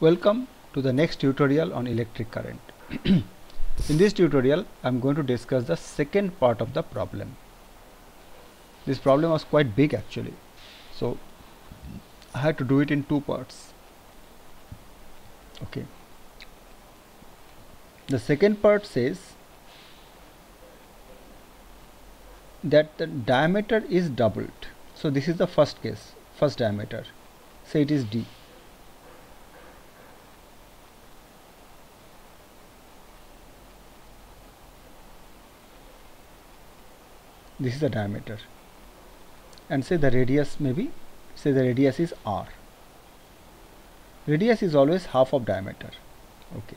Welcome to the next tutorial on electric current. In this tutorial, I am going to discuss the second part of the problem. This problem was quite big actually, so I had to do it in two parts. Okay. The second part says that the diameter is doubled. So this is the first case, first diameter. Say it is D. This is the diameter, and say the radius say the radius is R. Radius is always half of diameter. Okay.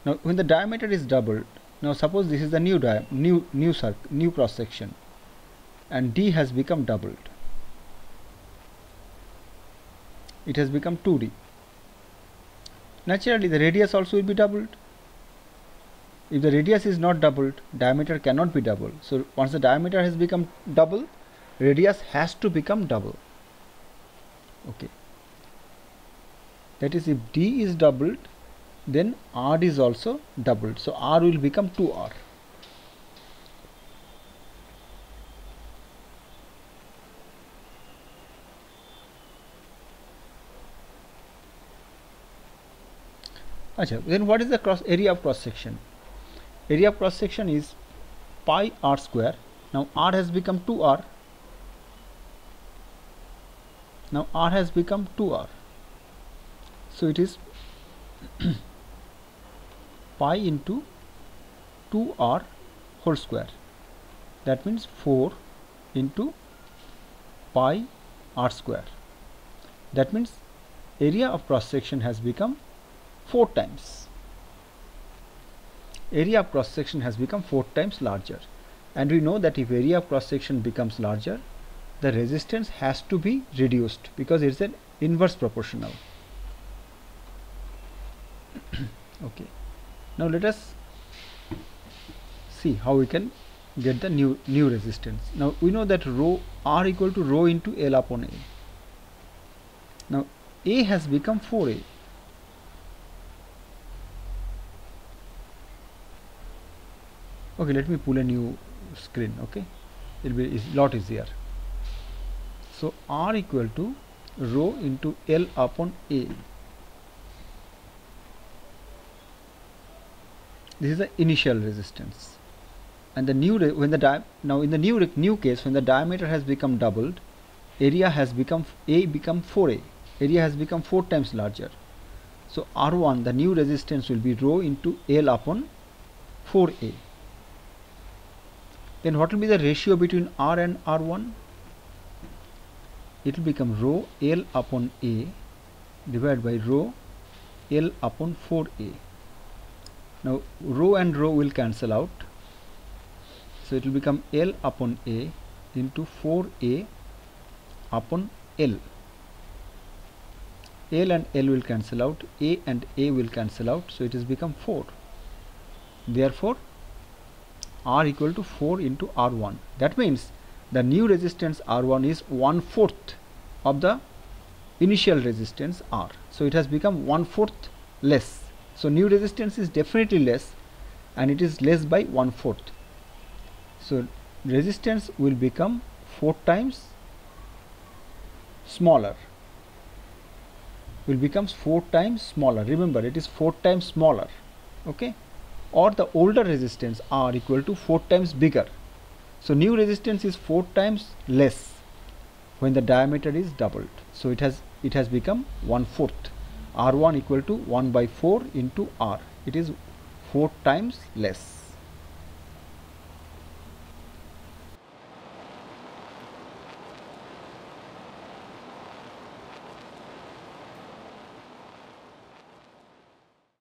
Now when the diameter is doubled, now suppose this is the new cross section, and D has become doubled. It has become 2D. Naturally the radius also will be doubled. If the radius is not doubled, diameter cannot be doubled. So once the diameter has become double, radius has to become double. Okay. That is, if D is doubled, then R is also doubled. So R will become 2R. Then what is the area of cross section? Area of cross section is pi r square. Now R has become 2R. Now R has become 2R. So it is pi into 2R whole square. That means 4 into pi r square. That means area of cross section has become 4 times. Area of cross section has become 4 times larger, and we know that if area of cross section becomes larger, the resistance has to be reduced because it is an inverse proportional. Okay. Now let us see how we can get the new resistance. Now we know that rho R equal to rho into L upon A. Now A has become 4A. Okay, let me pull a new screen. Okay, it will be lot easier. So R equal to rho into L upon A. This is the initial resistance, and the new when the now in the new case, when the diameter has become doubled, area has become 4A. Area has become 4 times larger. So R1, the new resistance, will be rho into L upon 4A. Then what will be the ratio between R and R1? It will become rho L upon A divided by rho L upon 4A. Now rho and rho will cancel out. So it will become L upon A into 4A upon L. L and L will cancel out. A and A will cancel out. So it has become 4. Therefore R equal to 4 into R1. That means the new resistance R1 is 1/4 of the initial resistance R. So it has become 1/4 less. So new resistance is definitely less, and it is less by 1/4. So resistance will become 4 times smaller. Will becomes 4 times smaller. Remember, it is 4 times smaller. Okay. Or the older resistance R equal to 4 times bigger. So new resistance is 4 times less when the diameter is doubled. So it has become 1/4. R1 equal to 1/4 into R. It is 4 times less.